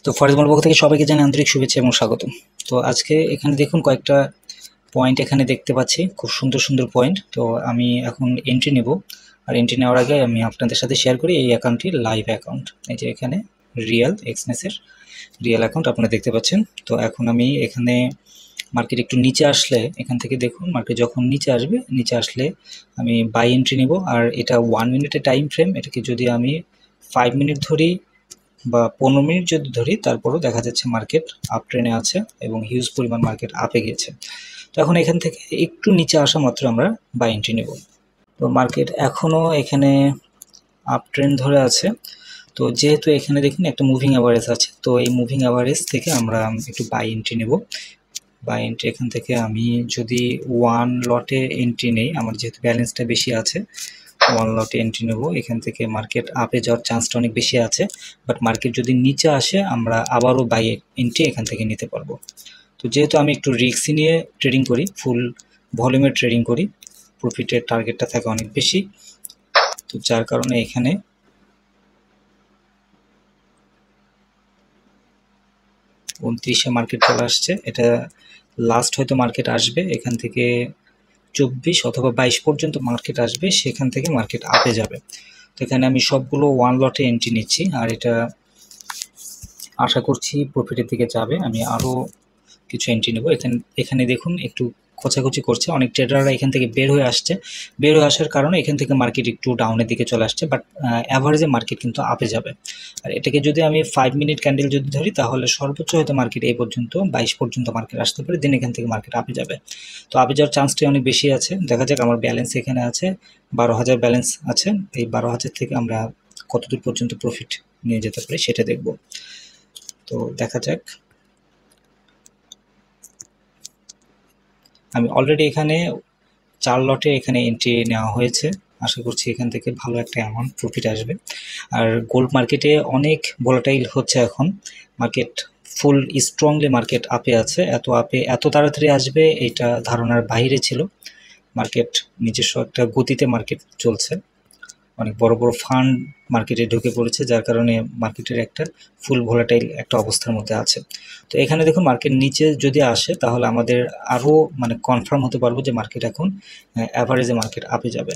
তো ফরেজমল পক্ষ থেকে সবাইকে জানাই আন্তরিক শুভেচ্ছা এবং স্বাগত। তো আজকে এখানে দেখুন কয়েকটা পয়েন্ট এখানে দেখতে পাচ্ছি, খুব সুন্দর সুন্দর পয়েন্ট। তো আমি এখন এন্ট্রি নেব, আর এন্ট্রি নেওয়ার আগে আমি আপনাদের সাথে শেয়ার করি এই অ্যাকাউন্টটি লাইভ অ্যাকাউন্ট। এই যে এখানে রিয়েল এক্সনেসের রিয়েল অ্যাকাউন্ট আপনারা দেখতে পাচ্ছেন। তো এখন আমি এখানে মার্কেট একটু নিচে আসলে এখান থেকে দেখুন মার্কেট যখন নিচে আসবে, নিচে আসলে আমি বাই এন্ট্রি নেব। আর এটা 1 মিনিটের টাইম ফ্রেম, এটাকে যদি আমি 5 মিনিট ধরি বা 15 মিনিট যদি ধরি, তারপরও দেখা যাচ্ছে মার্কেট আপ ট্রেনে আছে এবং হিউজ পরিমাণ মার্কেট আপে গিয়েছে। তো এখন এখান থেকে একটু নিচে আসা মাত্র আমরা বাই এন্ট্রি নেব। তো মার্কেট এখনও এখানে আপ ট্রেন ধরে আছে। তো যেহেতু এখানে দেখুন একটা মুভিং অ্যাভারেজ আছে, তো এই মুভিং অ্যাভারেজ থেকে আমরা একটু বাই এন্ট্রি নেব। বাই এন্ট্রি এখান থেকে আমি যদি 1 লটে এন্ট্রি নেই, আমার যেহেতু ব্যালেন্সটা বেশি আছে, 1 লটে এন্ট্রি নেব। এখান থেকে মার্কেট আপে যাওয়ার চান্সটা অনেক বেশি আছে, বাট মার্কেট যদি নিচে আসে আমরা আবারও বাই এন্ট্রি এখান থেকে নিতে পারবো। তো যেহেতু আমি একটু রিস্ক নিয়ে ট্রেডিং করি, ফুল ভলিউমের ট্রেডিং করি, প্রফিটের টার্গেটটা থাকে অনেক বেশি, তো যার কারণে এখানে 29-এ মার্কেট চলে আসছে। এটা লাস্ট হয়তো মার্কেট আসবে এখান থেকে 24 অথবা 22 পর্যন্ত মার্কেট আসবে, সেখান থেকে মার্কেট আপে যাবে। তো এখানে আমি সবগুলো 1 লটে এন্ট্রি নিচ্ছি, আর এটা আশা করছি প্রফিটের দিকে যাবে। আমি আরও কিছু এন্ট্রি নেব। এখানে দেখুন একটু খোঁচাখুচি করছে, অনেক ট্রেডাররা এখান থেকে বের হয়ে আসছে। বের হয়ে আসার কারণে এখান থেকে মার্কেট একটু ডাউনের দিকে চলে আসছে, বাট অ্যাভারেজে মার্কেট কিন্তু আপে যাবে। আর এটাকে যদি আমি 5 মিনিট ক্যান্ডেল যদি ধরি, তাহলে সর্বোচ্চ হয়তো মার্কেট এই পর্যন্ত 22 পর্যন্ত মার্কেট আসতে পারে, দেন এখান থেকে মার্কেট আপে যাবে। তো আপে যাওয়ার চান্সটাই অনেক বেশি আছে। দেখা যাক, আমার ব্যালেন্স এখানে আছে 12,000 ব্যালেন্স আছে। এই 12,000 থেকে আমরা কতদূর পর্যন্ত প্রফিট নিয়ে যেতে পারি সেটা দেখব। তো দেখা যাক। আমি অলরেডি এখানে 4 লটে এখানে এন্ট্রি নেওয়া হয়েছে। আশা করছি এখান থেকে ভালো একটা অ্যামাউন্ট প্রফিট আসবে। আর গোল্ড মার্কেটে অনেক ভোলাটাইল হচ্ছে এখন, মার্কেট ফুল স্ট্রংলি মার্কেট আপে আছে। এত আপে এত তাড়াতাড়ি আসবে এটা ধারণার বাইরে ছিল। মার্কেট নিজস্ব একটা গতিতে মার্কেট চলছে, অনেক বড় বড় ফান্ড মার্কেটে ঢুকে পড়েছে, যার কারণে মার্কেটের একটা ফুল ভোলাটাইল একটা অবস্থার মধ্যে আছে। তো এখানে দেখুন মার্কেট নিচে যদি আসে, তাহলে আমাদের আরও কনফার্ম হতে পারবো যে মার্কেট এখন অ্যাভারেজে মার্কেট আপে যাবে।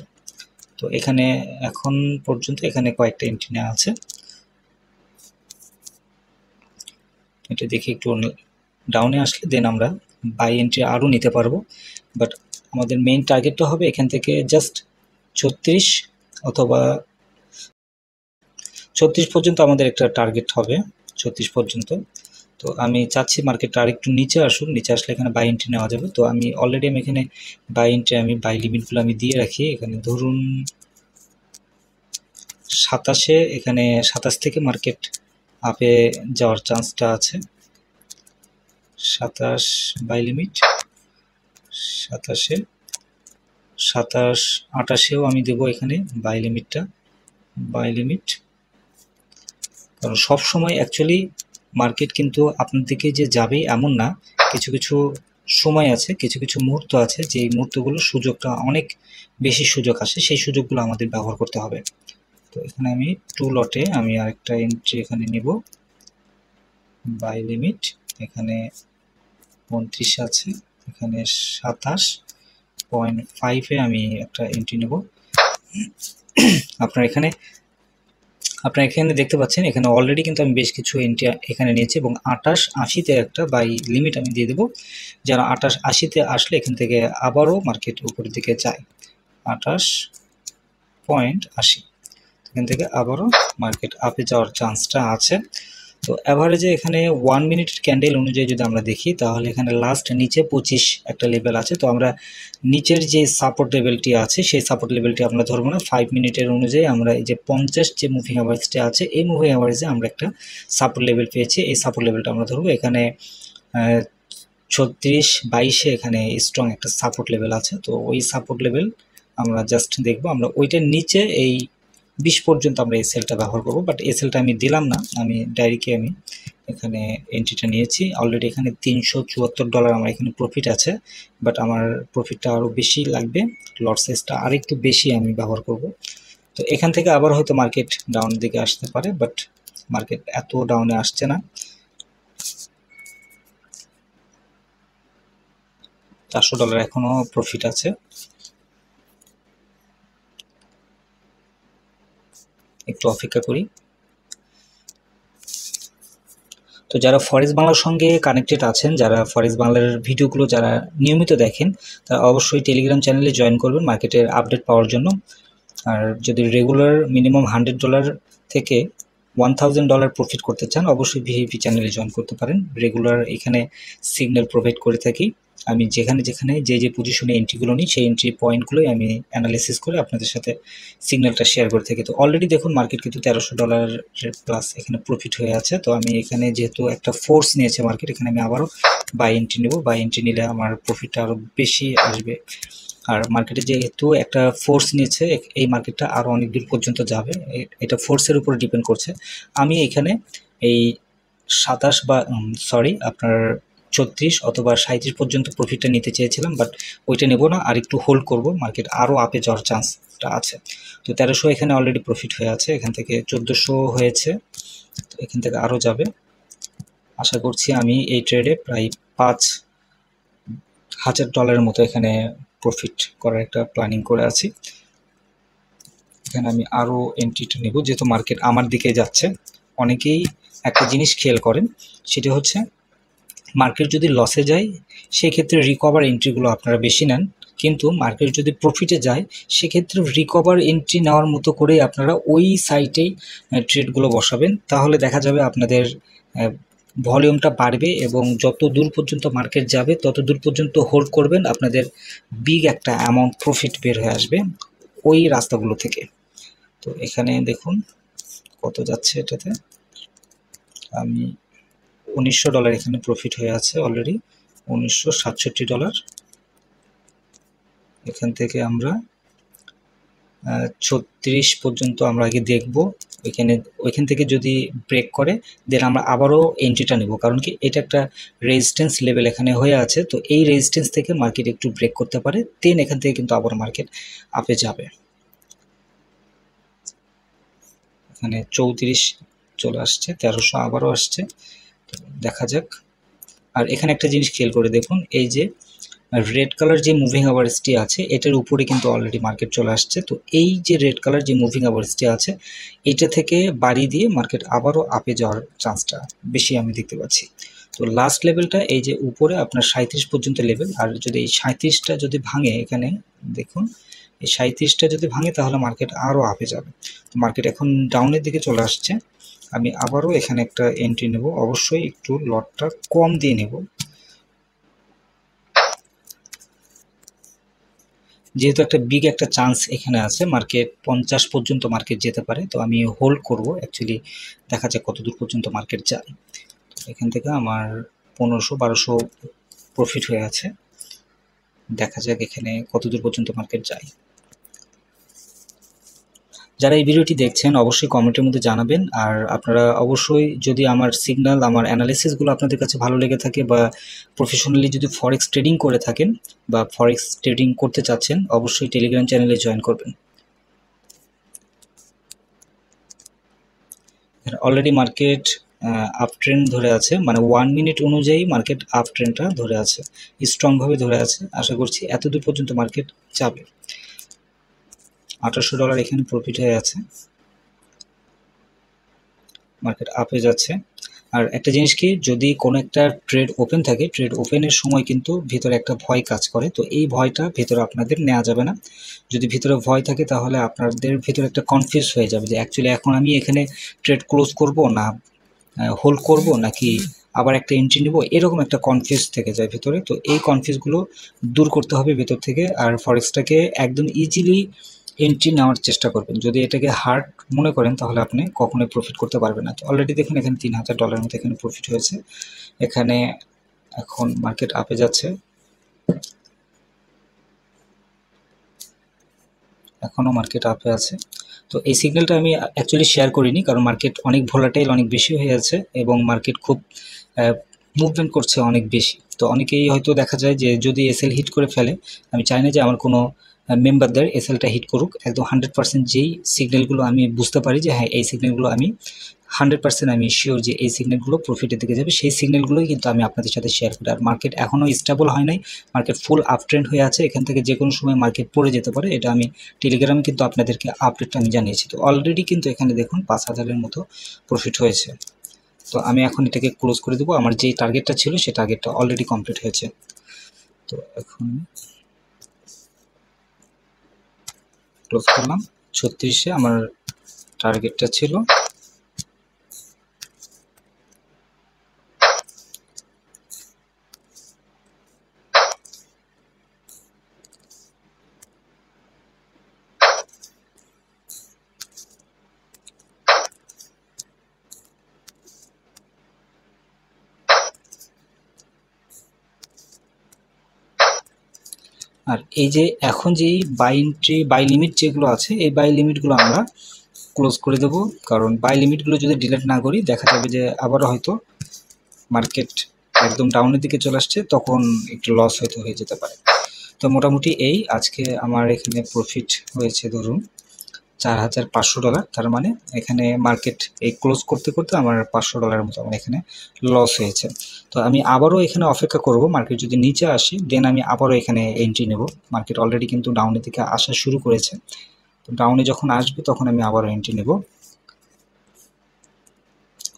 তো এখানে এখন পর্যন্ত এখানে কয়েকটা এন্ট্রি নেওয়া আছে, এটা দেখি একটু ডাউনে আসলে দেন আমরা বাই এন্ট্রি আরও নিতে পারবো। বাট আমাদের মেইন টার্গেটটা হবে এখান থেকে জাস্ট 36 অথবা 36 পর্যন্ত আমাদের একটা টার্গেট হবে, 36 পর্যন্ত। তো আমি চাচ্ছি মার্কেটটা আর একটু নিচে আসুক, নিচে আসলে এখানে বাই এন্ট্রি নেওয়া যাবে। তো আমি অলরেডি আমি এখানে বাই এন্ট্রি আমি বাই লিমিটগুলো আমি দিয়ে রাখি। এখানে ধরুন 27-এ, এখানে 27 থেকে মার্কেট আপে যাওয়ার চান্সটা আছে। 27 বাই লিমিট, 27-এ, 27, 28-এও আমি দেবো এখানে বাই লিমিটটা, বাই লিমিট। কারণ সব সময় অ্যাকচুয়ালি মার্কেট কিন্তু আপনার দিকে যে যাবেই এমন না, কিছু কিছু সময় আছে, কিছু কিছু মুহূর্ত আছে, যে মুহূর্তগুলো সুযোগটা অনেক বেশি সুযোগ আসে, সেই সুযোগগুলো আমাদের ব্যবহার করতে হবে। তো এখানে আমি 2 লটে আমি আরেকটা এন্ট্রি এখানে নিব, বাই লিমিট এখানে 29 আছে, এখানে 27.5-এ আমি একটা এন্ট্রি নেব। আপনারা এখানে দেখতে পাচ্ছেন এখানে অলরেডি কিন্তু আমি বেশ কিছু এন্ট্রি এখানে নিয়েছি, এবং 28-80-তে একটা বাই লিমিট আমি দিয়ে দেবো, যেন 28-80-তে আসলে এখান থেকে আবারও মার্কেট উপরের দিকে যায়। 28.80 এখান থেকে আবারও মার্কেট আপে যাওয়ার চান্সটা আছে। তো অ্যাভারেজে এখানে 1 মিনিটের ক্যান্ডেল অনুযায়ী যদি আমরা দেখি, তাহলে এখানে লাস্ট নিচে 25 একটা লেভেল আছে। তো আমরা নিচের যে সাপোর্ট লেভেলটি আছে, সেই সাপোর্ট লেভেলটি আমরা ধরবো না। 5 মিনিটের অনুযায়ী আমরা এই যে 50 যে মুভিং অ্যাভারেজটি আছে, এই মুভিং অ্যাভারেজে আমরা একটা সাপোর্ট লেভেল পেয়েছি, এই সাপোর্ট লেভেলটা আমরা ধরবো। এখানে 36-22-এ এখানে স্ট্রং একটা সাপোর্ট লেভেল আছে। তো ওই সাপোর্ট লেভেল আমরা জাস্ট দেখবো, আমরা ওইটার নিচে এই 20 পর্যন্ত আমরা এই সেলটা ব্যবহার করব। বাট এই সেলটা আমি দিলাম না, আমি ডাইরেক্টলি আমি এখানে এন্ট্রিটা নিয়েছি। অলরেডি এখানে $374 আমার এখানে প্রফিট আছে, বাট আমার প্রফিটটা আরও বেশি লাগবে, লট সাইজটা আর একটু বেশি আমি ব্যবহার করব। তো এখান থেকে আবার হয়তো মার্কেট ডাউনের দিকে আসতে পারে, বাট মার্কেট এত ডাউনে আসছে না। $400 এখনো প্রফিট আছে। একটু অপেক্ষা করি। তো যারা ফরেক্স বাংলার সঙ্গে কানেক্টেড আছেন, যারা ফরেক্স বাংলার ভিডিওগুলো যারা নিয়মিত দেখেন, তারা অবশ্যই টেলিগ্রাম চ্যানেলে জয়েন করবেন মার্কেটের আপডেট পাওয়ার জন্য। আর যদি রেগুলার মিনিমাম $100 থেকে $1000 প্রফিট করতে চান, অবশ্যই ভিআইপি চ্যানেলে জয়েন করতে পারেন। রেগুলার এখানে সিগন্যাল প্রোভাইড করে থাকি। আমি যেখানে যেখানে যে পজিশনে এন্ট্রিগুলো নিই, সেই এন্ট্রি পয়েন্টগুলোই আমি অ্যানালিসিস করে আপনাদের সাথে সিগন্যালটা শেয়ার করে থাকি। তো অলরেডি দেখুন মার্কেট কিন্তু $1300 প্লাস এখানে প্রফিট হয়ে আছে। তো আমি এখানে যেহেতু একটা ফোর্স নিয়েছে মার্কেট, এখানে আমি আবারও বাই এন্ট্রি নেব। বাই এন্ট্রি নিলে আমার প্রফিটটা আরও বেশি আসবে। আর মার্কেটে যেহেতু একটা ফোর্স নিয়েছে, এই মার্কেটটা আরও অনেক দূর পর্যন্ত যাবে। এটা ফোর্সের উপরে ডিপেন্ড করছে। আমি এখানে এই 27 বা আপনার 34 অথবা 37 পর্যন্ত প্রফিটটা নিতে চেয়েছিলাম, বাট ওইটা নেব না, আর একটু হোল্ড করব। মার্কেট আরও আপে যাওয়ার চান্সটা আছে। তো 1300 এখানে অলরেডি প্রফিট হয়ে আছে, এখান থেকে 1400 হয়েছে, তো এখান থেকে আরও যাবে। আশা করছি আমি এই ট্রেডে প্রায় $5000 মতো এখানে প্রফিট করার একটা প্ল্যানিং করে আছি। এখানে আমি আরও এন্ট্রিটা নেব, যেহেতু মার্কেট আমার দিকে যাচ্ছে। অনেকেই একটা জিনিস খেয়াল করেন, সেটা হচ্ছে মার্কেট যদি লসে যায় সেক্ষেত্রে রিকভার এন্ট্রিগুলো আপনারা বেশি নেন, কিন্তু মার্কেট যদি প্রফিটে যায় সেক্ষেত্রে রিকভার এন্ট্রি নেওয়ার মতো করে আপনারা ওই সাইটেই ট্রেডগুলো বসাবেন। তাহলে দেখা যাবে আপনাদের ভলিউমটা বাড়বে এবং যত দূর পর্যন্ত মার্কেট যাবে তত দূর পর্যন্ত হোল্ড করবেন, আপনাদের বিগ একটা অ্যামাউন্ট প্রফিট বের হয়ে আসবে ওই রাস্তাগুলো থেকে। তো এখানে দেখুন কত যাচ্ছে, এটাতে আমি $1900 এখানে প্রফিট হয়ে আছে অলরেডি, $1967। এখান থেকে আমরা 36 পর্যন্ত আমরা আগে দেখব। ওইখান থেকে যদি ব্রেক করে দেন আমরা আবারও এন্ট্রিটা নেব, কারণ কি এটা একটা রেজিস্ট্যান্স লেভেল এখানে হয়ে আছে। তো এই রেজিস্ট্যান্স থেকে মার্কেট একটু ব্রেক করতে পারে, দেন এখান থেকে কিন্তু আবার মার্কেট আপে যাবে। এখানে 34 চলে আসছে, 1300 আবারও আসছে, দেখা যাক। আর এখানে একটা জিনিস খেয়াল করে দেখুন, এই যে রেড কালার যে মুভিং অ্যাভারেজটি আছে এটার উপরে কিন্তু অলরেডি মার্কেট চলে আসছে। তো এই যে রেড কালার যে মুভিং অ্যাভারেজটি আছে এটা থেকে বাড়ি দিয়ে মার্কেট আবারও আপে যাওয়ার চান্সটা বেশি আমি দেখতে পাচ্ছি। তো লাস্ট লেভেলটা এই যে উপরে আপনার 37 পর্যন্ত লেভেল, আর যদি এই 37টা যদি ভাঙে, এখানে দেখুন এই 37টা যদি ভাঙে তাহলে মার্কেট আরও আপে যাবে। তো মার্কেট এখন ডাউনের দিকে চলে আসছে। আমি আবারও এখানে একটা এন্ট্রি নেব, অবশ্যই একটু লটটা কম দিয়ে নেব, যেহেতু একটা বিগ একটা চান্স এখানে আছে, মার্কেট 50 পর্যন্ত মার্কেট যেতে পারে। তো আমি হোল্ড করব, অ্যাকচুয়ালি দেখা যাক কত দূর পর্যন্ত মার্কেট যায়। এখান থেকে আমার 1500-1200 প্রফিট হয়ে আছে, দেখা যাক এখানে কত দূর পর্যন্ত মার্কেট যায়। যারা এই ভিডিওটি দেখছেন অবশ্যই কমেন্টের মধ্যে জানাবেন। আর আপনারা অবশ্যই যদি আমার সিগন্যাল, আমার অ্যানালিসিসগুলো আপনাদের কাছে ভালো লেগে থাকে, বা প্রফেশনালি যদি ফরেক্স ট্রেডিং করে থাকেন বা ফরেক্স ট্রেডিং করতে চাচ্ছেন, অবশ্যই টেলিগ্রাম চ্যানেলে জয়েন করবেন। অলরেডি মার্কেট আপ ট্রেন্ড ধরে আছে, মানে 1 মিনিট অনুযায়ী মার্কেট আপ ট্রেন্ডটা ধরে আছে, স্ট্রংভাবে ধরে আছে। আশা করছি এত দূর পর্যন্ত মার্কেট যাবে। $1800 এখানে প্রফিট হয়ে আছে, মার্কেট আপে যাচ্ছে। আর একটা জিনিস কি, যদি কোনো একটা ট্রেড ওপেন থাকে, ট্রেড ওপেনের সময় কিন্তু ভিতরে একটা ভয় কাজ করে। তো এই ভয়টা ভিতরে আপনাদের নেওয়া যাবে না। যদি ভিতরে ভয় থাকে তাহলে আপনাদের ভিতরে একটা কনফিউজ হয়ে যাবে যে অ্যাকচুয়ালি এখন আমি এখানে ট্রেড ক্লোজ করব না হোল্ড করব, নাকি আবার একটা এন্ট্রি নেব, এরকম একটা কনফিউজ থেকে যায় ভিতরে। তো এই কনফিউজগুলো দূর করতে হবে ভেতর থেকে। আর ফরেক্সটাকে একদম ইজিলি এন্ট্রি নেওয়ার চেষ্টা করবেন। যদি এটাকে হার্ড মনে করেন তাহলে আপনি কখনোই প্রফিট করতে পারবেন না। তো অলরেডি দেখুন এখানে $3000 মতো এখানে প্রফিট হয়েছে। এখানে এখন মার্কেট আপে যাচ্ছে, এখনও মার্কেট আপে আছে। তো এই সিগন্যালটা আমি অ্যাকচুয়ালি শেয়ার করিনি, কারণ মার্কেট অনেক ভোলাটাইল, অনেক বেশি হয়ে আছে এবং মার্কেট খুব মুভমেন্ট করছে অনেক বেশি। তো অনেকেই হয়তো দেখা যায় যে যদি এসএল হিট করে ফেলে, আমি চাই না যে আমার কোনো মেম্বারদের এসএলটা হিট করুক। একদম 100% যেই সিগন্যালগুলো আমি বুঝতে পারি যে হ্যাঁ এই সিগন্যালগুলো আমি 100% আমি শিওর যে এই সিগন্যালগুলো প্রফিটের দিকে যাবে, সেই সিগন্যালগুলোই কিন্তু আমি আপনাদের সাথে শেয়ার করি। আর মার্কেট এখনও স্টেবল হয় নাই, মার্কেট ফুল আপ ট্রেন্ড হয়ে আছে, এখান থেকে যে কোনো সময় মার্কেট পড়ে যেতে পারে, এটা আমি টেলিগ্রামে কিন্তু আপনাদেরকে আপডেটটা আমি জানিয়েছি। তো অলরেডি কিন্তু এখানে দেখুন 5,000-এর মতো প্রফিট হয়েছে। তো আমি এখন এটাকে ক্লোজ করে দেবো, আমার যেই টার্গেটটা ছিল সেই টার্গেটটা অলরেডি কমপ্লিট হয়েছে। তো এখন ক্লোজ করলাম, 36-এ আমার টার্গেটটা ছিল। আর এই যে এখন যেই বাই লিমিট যেগুলো আছে, এই বাই লিমিটগুলো আমরা ক্লোজ করে দেবো, কারণ বাই লিমিটগুলো যদি ডিলিট না করি দেখা যাবে যে আবারও হয়তো মার্কেট একদম ডাউনের দিকে চলে আসছে, তখন একটু লস হয়তো হয়ে যেতে পারে। তো মোটামুটি এই আজকে আমার এখানে প্রফিট হয়েছে ধরুন $4,500, তার মানে এখানে মার্কেট এই ক্লোজ করতে করতে আমার $500 মতো আমার এখানে লস হয়েছে। তো আমি আবারও এখানে অপেক্ষা করব, মার্কেট যদি নিচে আসে দেন আমি আবারও এখানে এন্ট্রি নেব। মার্কেট অলরেডি কিন্তু ডাউনের দিকে আসা শুরু করেছে, তো ডাউনে যখন আসবে তখন আমি আবারও এন্ট্রি নেব,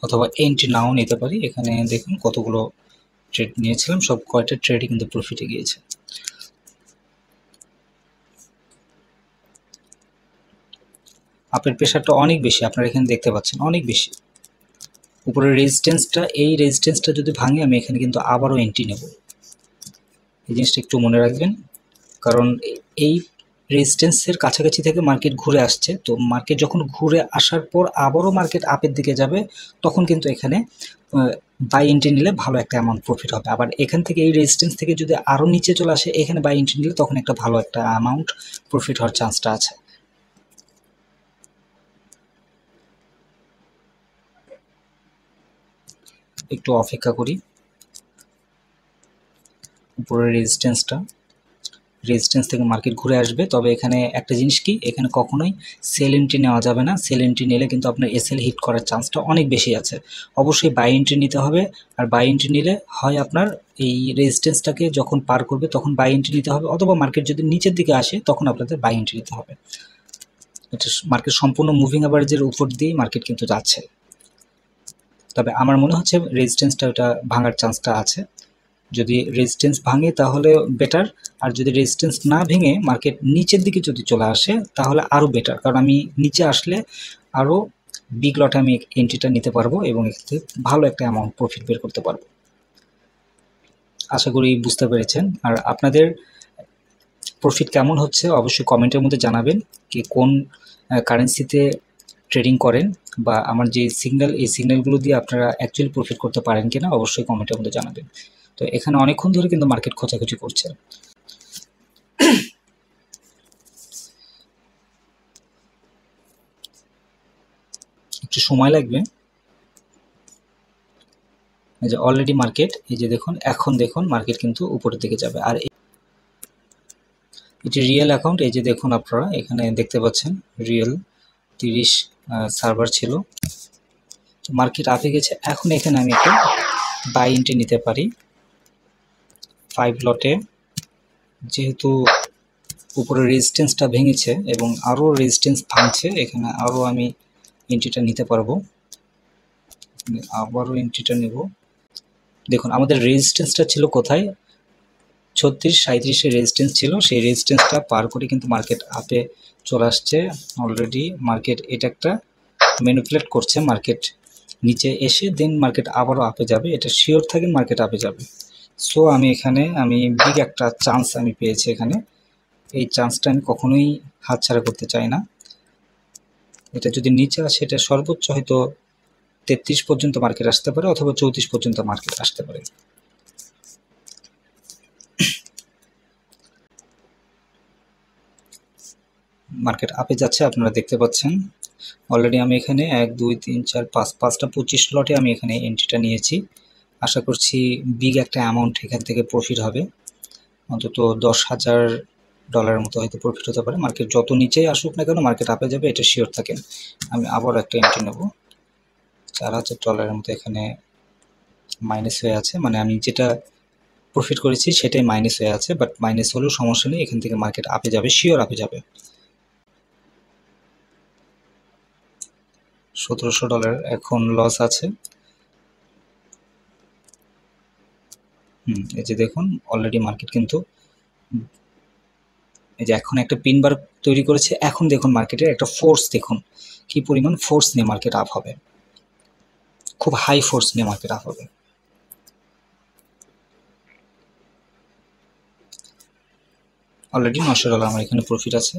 অথবা এন্ট্রি নাও নিতে পারি। এখানে দেখুন কতগুলো ট্রেড নিয়েছিলাম, সব কয়টা ট্রেডই কিন্তু প্রফিটে গিয়েছে। আপের প্রেশারটা অনেক বেশি, আপনারা এখানে দেখতে পাচ্ছেন অনেক বেশি। উপরের রেজিস্ট্যান্সটা, এই রেজিস্ট্যান্সটা যদি ভাঙে আমি এখানে কিন্তু আবারও এন্ট্রি নেব, এই জিনিসটা একটু মনে রাখবেন। কারণ এই রেজিস্ট্যান্সের কাছাকাছি থেকে মার্কেট ঘুরে আসছে, তো মার্কেট যখন ঘুরে আসার পর আবারও মার্কেট আপের দিকে যাবে, তখন কিন্তু এখানে বাই এন্ট্রি নিলে ভালো একটা অ্যামাউন্ট প্রফিট হবে। আবার এখান থেকে এই রেজিস্ট্যান্স থেকে যদি আরও নিচে চলে আসে, এখানে বাই এন্ট্রি নিলে তখন একটা ভালো একটা অ্যামাউন্ট প্রফিট হওয়ার চান্সটা আছে। একটু অপেক্ষা করি, উপরের রেজিস্ট্যান্স থেকে মার্কেট ঘুরে আসবে। তবে এখানে একটা জিনিস কি, এখানে কখনোই সেল এন্ট্রি নেওয়া যাবে না। সেল এন্ট্রি নিলে কিন্তু আপনার এসএল হিট করার চান্সটা অনেক বেশি আছে। অবশ্যই বাই এন্ট্রি নিতে হবে, আর বাই এন্ট্রি নিলে হয় আপনার এই রেজিস্ট্যান্সটাকে যখন পার করবে তখন বাই এন্ট্রি নিতে হবে, অথবা মার্কেট যদি নিচের দিকে আসে তখন আপনাদের বাই এন্ট্রি নিতে হবে। এটা মার্কেট সম্পূর্ণ মুভিং অ্যাভারেজের উপর দিয়েই মার্কেট কিন্তু যাচ্ছে। তবে আমার মনে হচ্ছে রেজিস্ট্যান্সটা ওটা ভাঙার চান্সটা আছে। যদি রেজিস্ট্যান্স ভাঙে তাহলে বেটার, আর যদি রেজিস্ট্যান্স না ভেঙে মার্কেট নিচের দিকে যদি চলে আসে তাহলে আরও বেটার, কারণ আমি নিচে আসলে আরও বিগ লটে আমি এন্ট্রিটা নিতে পারবো এবং এক্ষেত্রে ভালো একটা অ্যামাউন্ট প্রফিট বের করতে পারবো। আশা করি বুঝতে পেরেছেন। আর আপনাদের প্রফিট কেমন হচ্ছে অবশ্যই কমেন্টের মধ্যে জানাবেন, কি কোন কারেন্সিতে ট্রেডিং করেন, বা আমার যে সিগন্যাল, এই সিগন্যালগুলো দিয়ে আপনারা অ্যাকচুয়ালি প্রফিট করতে পারেন কিনা অবশ্যই কমেন্টের মধ্যে জানাবেন। তো এখানে অনেকক্ষণ ধরে কিন্তু মার্কেট খোঁচাখুচি করছে, একটু সময় লাগবে। এই যে অলরেডি মার্কেট, এই যে দেখুন এখন দেখুন মার্কেট কিন্তু উপরের দিকে যাবে। আর এটি রিয়েল অ্যাকাউন্ট, এই যে দেখুন আপনারা এখানে দেখতে পাচ্ছেন রিয়েল 30 সার্ভার ছিল, মার্কেট আপে গেছে। এখন এখানে আমি একটা বাই এন্ট্রি নিতে পারি 5 লটে, যেহেতু উপরে রেজিস্ট্যান্সটা ভেঙেছে এবং আরও রেজিস্ট্যান্স ভাঙছে, এখানে আরও আমি এন্ট্রিটা নিতে পারবো। আবারও এন্ট্রিটা নেব। দেখুন আমাদের রেজিস্ট্যান্সটা ছিল কোথায়, 36-37-এর রেজিস্ট্যান্স ছিল, সেই রেজিস্ট্যান্সটা পার করে কিন্তু মার্কেট আপে চলে আসছে অলরেডি। মার্কেট এটা একটা ম্যানিপুলেট করছে, মার্কেট নিচে এসে দেন মার্কেট আবারও আপে যাবে, এটা শিওর থাকেন মার্কেট আপে যাবে। সো আমি এখানে বিগ একটা চান্স আমি পেয়েছি এখানে, এই চান্সটা আমি কখনোই হাতছাড়া করতে চাই না। এটা যদি নিচে আসে এটা সর্বোচ্চ হয়তো 33 পর্যন্ত মার্কেট আসতে পারে, অথবা 34 পর্যন্ত মার্কেট আসতে পারে। মার্কেট আপে যাচ্ছে আপনারা দেখতে পাচ্ছেন। অলরেডি আমি এখানে 1 2 3 4 5 5টা 25 লটে আমি এখানে এন্ট্রিটা নিয়েছি। আশা করছি বিগ একটা অ্যামাউন্ট এখান থেকে প্রফিট হবে, অন্তত $10,000 মতো হয়তো প্রফিট হতে পারে। মার্কেট যত নিচেই আসুক না কেন মার্কেট আপে যাবে, এটা শিওর থাকেন। আমি আবার একটা এন্ট্রি নেব, $4,000 মতো এখানে মাইনাস হয়ে আছে, মানে আমি যেটা প্রফিট করেছি সেটাই মাইনাস হয়ে আছে, বাট মাইনাস হলেও সমস্যা নেই, এখান থেকে মার্কেট আপে যাবে, শিওর আপে যাবে। $1,700 এখন লস আছে। এই যে দেখুন অলরেডি মার্কেট কিন্তু এই যে এখন একটা পিন বার তৈরি করেছে। এখন দেখুন মার্কেটের একটা ফোর্স, দেখুন কি পরিমাণ ফোর্স নিয়ে মার্কেট আপ হবে, খুব হাই ফোর্স নিয়ে মার্কেট আপ হবে। অলরেডি $900 আমার এখানে প্রফিট আছে,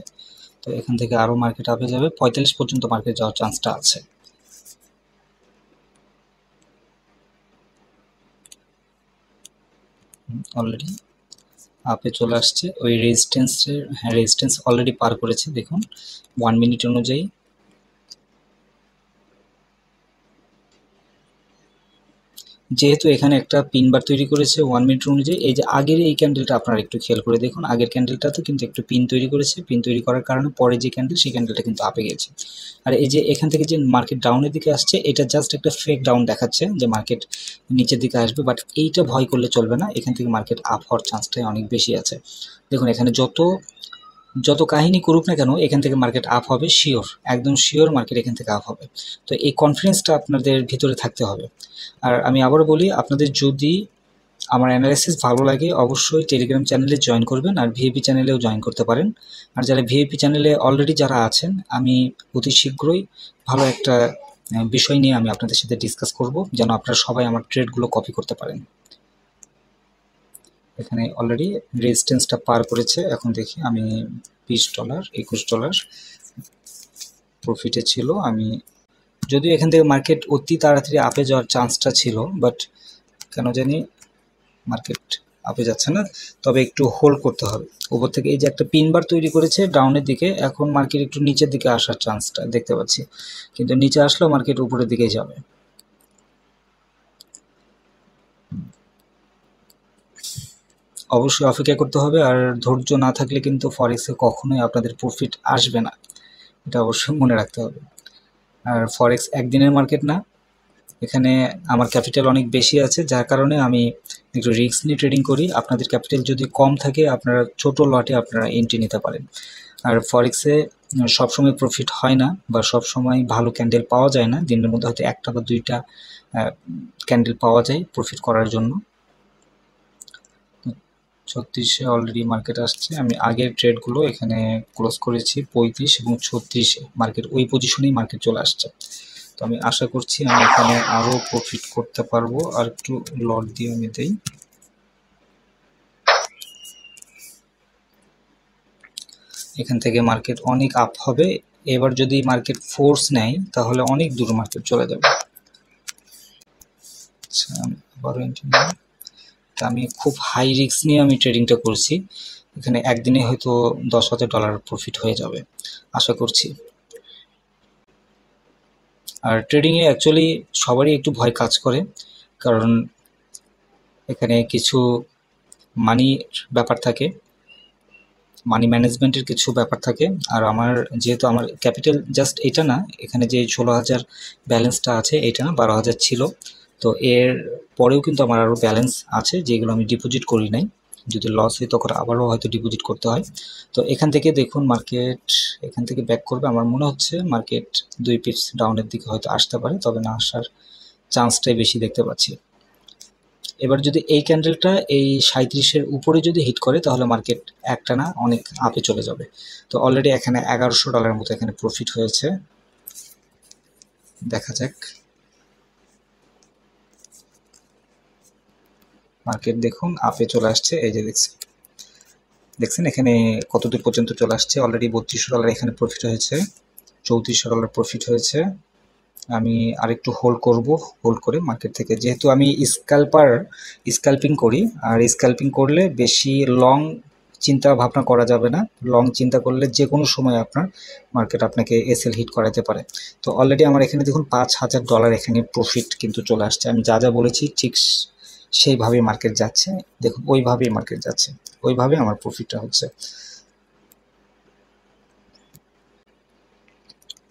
তো এখান থেকে আরও মার্কেট আপে যাবে, 45 পর্যন্ত মার্কেট যাওয়ার চান্সটা আছে। অলরেডি আপে চলে আসছে, ওই রেজিস্ট্যান্সের, হ্যাঁ রেজিস্ট্যান্স অলরেডি পার করেছে। দেখুন 1 মিনিট অনুযায়ী যেহেতু এখানে একটা পিন বার তৈরি করেছে 1 মিনিট অনুযায়ী, এই যে আগের এই ক্যান্ডেলটা আপনারা একটু খেয়াল করে দেখুন, আগের ক্যান্ডেলটাতে কিন্তু একটু পিন তৈরি করেছে, পিন তৈরি করার কারণে পরে যে ক্যান্ডেল সেই ক্যান্ডেলটা কিন্তু আপে গেছে। আর এই যে এখান থেকে যে মার্কেট ডাউনের দিকে আসছে, এটা জাস্ট একটা ফেক ডাউন দেখাচ্ছে যে মার্কেট নিচের দিকে আসবে, বাট এইটা ভয় করলে চলবে না, এখান থেকে মার্কেট আপ হওয়ার চান্সটাই অনেক বেশি আছে। দেখুন এখানে যত কাহিনী করুক না কেন, এখান থেকে মার্কেট আপ হবে শিওর, একদম শিওর মার্কেট এখান থেকে আপ হবে। তো এই কনফিডেন্সটা আপনাদের ভিতরে থাকতে হবে। আর আমি আবারও বলি, আপনাদের যদি আমার অ্যানালাইসিস ভালো লাগে অবশ্যই টেলিগ্রাম চ্যানেলে জয়েন করবেন, আর ভিআইপি চ্যানেলেও জয়েন করতে পারেন। আর যারা ভিআইপি চ্যানেলে অলরেডি যারা আছেন, আমি অতি শীঘ্রই ভালো একটা বিষয় নিয়ে আমি আপনাদের সাথে ডিসকাস করব, যেন আপনারা সবাই আমার ট্রেডগুলো কপি করতে পারেন। এখানে অলরেডি রেজিস্ট্যান্সটা পার করেছে, এখন দেখি আমি $20 $21 প্রফিটে ছিল। আমি যদিও এখান থেকে মার্কেট অতি তাড়াতাড়ি আপে যাওয়ার চান্সটা ছিল, বাট কেন জানি মার্কেট আপে যাচ্ছে না, তবে একটু হোল্ড করতে হবে। উপর থেকে এই যে একটা পিন বার তৈরি করেছে ডাউনের দিকে, এখন মার্কেট একটু নিচের দিকে আসার চান্সটা দেখতে পাচ্ছি, কিন্তু নিচে আসলেও মার্কেট উপরের দিকেই যাবে। অবশ্যই অপেক্ষা করতে হবে, আর ধৈর্য না থাকলে কিন্তু ফরেক্সে কখনোই আপনাদের প্রফিট আসবে না, এটা অবশ্যই মনে রাখতে হবে। আর ফরেক্স একদিনের মার্কেট না, এখানে আমার ক্যাপিটাল অনেক বেশি আছে, যার কারণে আমি একটু রিস্ক নিয়ে ট্রেডিং করি। আপনাদের ক্যাপিটাল যদি কম থাকে, আপনারা ছোট লটে আপনারা এন্ট্রি নিতে পারেন। আর ফরেক্সে সবসময় প্রফিট হয় না, বা সবসময় ভালো ক্যান্ডেল পাওয়া যায় না, দিনের মধ্যে হয়তো একটা বা দুইটা ক্যান্ডেল পাওয়া যায় প্রফিট করার জন্য। 36-এ অলরেডি মার্কেট আসছে, আমি আগের ট্রেডগুলো এখানে ক্লোজ করেছি 35 এবং 36-এ, মার্কেট ওই পজিশনেই মার্কেট চলে আসছে। তো আমি আশা করছি আমি এখানে আরও প্রফিট করতে পারবো। আর একটু লট দিয়ে আমি দেই, এখান থেকে মার্কেট অনেক আপ হবে। এবার যদি মার্কেট ফোর্স নেয় তাহলে অনেক দূর মার্কেট চলে যাবে। আচ্ছা আবারও এন্ট্রি নিই, আমি খুব হাই রিস্ক নিয়ে আমি ট্রেডিংটা করছি, এখানে একদিনে হয়তো $10,000 প্রফিট হয়ে যাবে আশা করছি। আর ট্রেডিংয়ে অ্যাকচুয়ালি সবারই একটু ভয় কাজ করে, কারণ এখানে কিছু মানির ব্যাপার থাকে, মানি ম্যানেজমেন্টের কিছু ব্যাপার থাকে। আর আমার যেহেতু আমার ক্যাপিটাল জাস্ট এটা না, এখানে যে 16,000 ব্যালেন্সটা আছে এটা না, 12,000 ছিল, তো এর পরেও কিন্তু আমার আরও ব্যালেন্স আছে যেগুলো আমি ডিপোজিট করি নাই, যদি লস হয় তখন আবারও হয়তো ডিপোজিট করতে হয়। তো এখান থেকে দেখুন মার্কেট এখান থেকে ব্যাক করবে, আমার মনে হচ্ছে মার্কেট 2 পিপস ডাউনের দিকে হয়তো আসতে পারে, তবে না আসার চান্সটাই বেশি দেখতে পাচ্ছি। এবার যদি এই ক্যান্ডেলটা এই 37-এর উপরে যদি হিট করে তাহলে মার্কেট একটা না অনেক আপে চলে যাবে। তো অলরেডি এখানে $1,100 মতো এখানে প্রফিট হয়েছে, দেখা যাক। মার্কেট দেখুন আপে চলে আসছে, এই যে দেখছেন এখানে কতদূর পর্যন্ত চলে আসছে, অলরেডি $32 এখানে প্রফিট হয়েছে, $34 প্রফিট হয়েছে। আমি আরেকটু হোল্ড করব, হোল্ড করে মার্কেট থেকে, যেহেতু আমি স্ক্যাল্পিং করি, আর স্ক্যাল্পিং করলে বেশি লং চিন্তা ভাবনা করা যাবে না, লং চিন্তা করলে যে কোনো সময় আপনার মার্কেট আপনাকে এসএল হিট করাতে পারে। তো অলরেডি আমার এখানে দেখুন $5,000 এখানে প্রফিট কিন্তু চলে আসছে, আমি যা যা বলেছি ঠিক সেইভাবেই মার্কেট যাচ্ছে, দেখুন ওইভাবেই মার্কেট যাচ্ছে, ওইভাবে আমার প্রফিটটা হচ্ছে।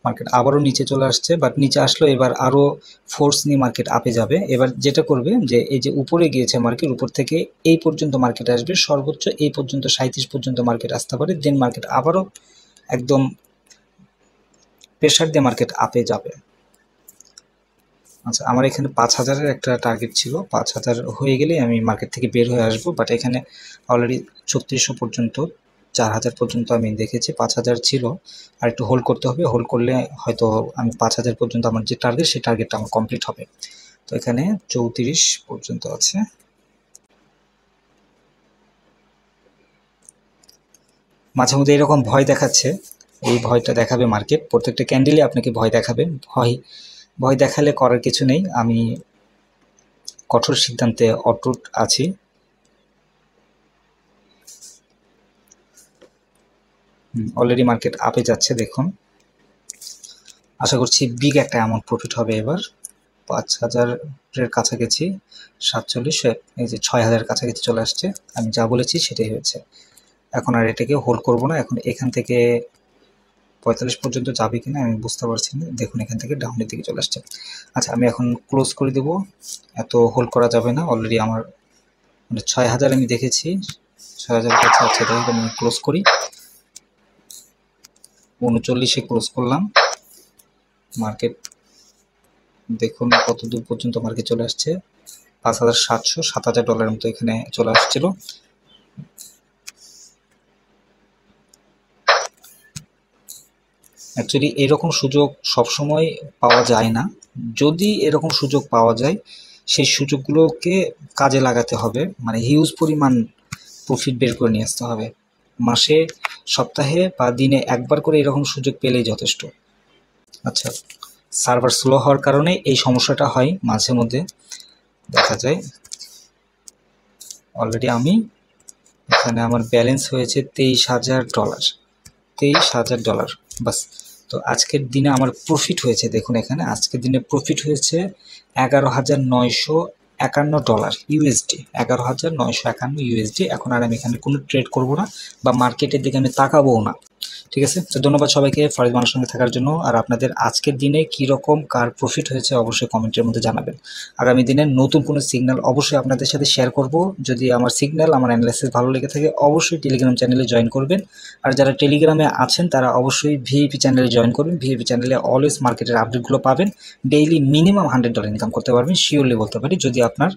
মার্কেট আবারও নিচে চলে আসছে, বাট নিচে আসলো এবার আরও ফোর্স নিয়ে মার্কেট আপে যাবে। এবার যেটা করবে যে এই যে উপরে গিয়েছে মার্কেট, উপর থেকে এই পর্যন্ত মার্কেট আসবে, সর্বোচ্চ এই পর্যন্ত 37 পর্যন্ত মার্কেট আসতে পারে, দেন মার্কেট আবারও একদম প্রেশার দিয়ে মার্কেট আপে যাবে। আচ্ছা, আমার এখানে 5000-এর একটা টার্গেট ছিল, 5000 হয়ে গেলে আমি মার্কেট থেকে বের হয়ে আসবো, বাট এখানে অলরেডি 3600 পর্যন্ত 4000 পর্যন্ত আমি দেখেছি, 5000 ছিল, আর একটু হোল্ড করতে হবে, হোল্ড করলে হয়তো আমি 5000 পর্যন্ত আমার যে টার্গেট সেই টার্গেটটা আমার কমপ্লিট হবে। তো এখানে 34 পর্যন্ত আছে। মাঝে মধ্যে এরকম ভয় দেখাচ্ছে, এই ভয়টা দেখাবে মার্কেট, প্রত্যেকটা ক্যান্ডেলে আপনাকে ভয় দেখাবে। ভয় দেখালে করার কিছু নেই, আমি কঠোর সিদ্ধান্তে অটুট আছি। অলরেডি মার্কেট আপে যাচ্ছে দেখুন, আশা করছি বিগ একটা অ্যামাউন্ট প্রফিট হবে এবার। 5000-এর কাছাকাছি 47, এই যে 6000-এর কাছাকাছি চলে আসছে, আমি যা বলেছি সেটাই হয়েছে। এখন আর এটাকে হোল্ড করব না, এখন এখান থেকে 45 পর্যন্ত যাবে কিনা আমি বুঝতে পারছি না। দেখুন এখান থেকে ডাউনের দিকে চলে আসছে। আচ্ছা, আমি এখন ক্লোজ করে দেব, এত হোল্ড করা যাবে না। অলরেডি আমার মানে 6000 আমি দেখেছি, 6000-এর কাছে আছে, দেখুন আমি ক্লোজ করি, 39-এ ক্লোজ করলাম। মার্কেট দেখুন কত দূর পর্যন্ত মার্কেট চলে আসছে, 5700, $7000 মতো এখানে চলে আসছিল। অ্যাকচুয়ালি এরকম সুযোগ সবসময় পাওয়া যায় না, যদি এরকম সুযোগ পাওয়া যায় সেই সুযোগগুলোকে কাজে লাগাতে হবে, মানে হিউজ পরিমাণ প্রফিট বের করে নিয়ে আসতে হবে। মাসে, সপ্তাহে বা দিনে একবার করে এরকম সুযোগ পেলেই যথেষ্ট। আচ্ছা, সার্ভার স্লো হওয়ার কারণে এই সমস্যাটা হয় মাঝে মধ্যে, দেখা যায়। অলরেডি আমি এখানে আমার ব্যালেন্স হয়েছে $23,000, $23,000 বাস। তো আজকের দিনে আমার প্রফিট হয়েছে, দেখুন এখানে আজকের দিনে প্রফিট হয়েছে $11,951 ইউএসডি, $11,951 এখন আর আমি এখানে কোনো ট্রেড করব না বা মার্কেটের দিকে আমি তাকাবও না। ঠিক আছে, তো ধন্যবাদ সবাইকে ফরিদ মানুষের সঙ্গে থাকার জন্য। আর আপনাদের আজকের দিনে কীরকম কার প্রফিট হয়েছে অবশ্যই কমেন্টের মধ্যে জানাবেন। আগামী দিনে নতুন কোনো সিগন্যাল অবশ্যই আপনাদের সাথে শেয়ার করব। যদি আমার সিগন্যাল, আমার অ্যানালাইসিস ভালো লেগে থাকে অবশ্যই টেলিগ্রাম চ্যানেলে জয়েন করবেন। আর যারা টেলিগ্রামে আছেন তারা অবশ্যই ভিআইপি চ্যানেলে জয়েন করবেন। ভিআইপি চ্যানেলে অলওয়েজ মার্কেটের আপডেটগুলো পাবেন। ডেইলি মিনিমাম $100 ইনকাম করতে পারবেন, শিওরলি বলতে পারি, যদি আপনার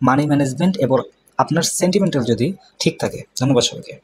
মানি ম্যানেজমেন্ট এবং আপনার সেন্টিমেন্টাল যদি ঠিক থাকে। ধন্যবাদ সবাইকে।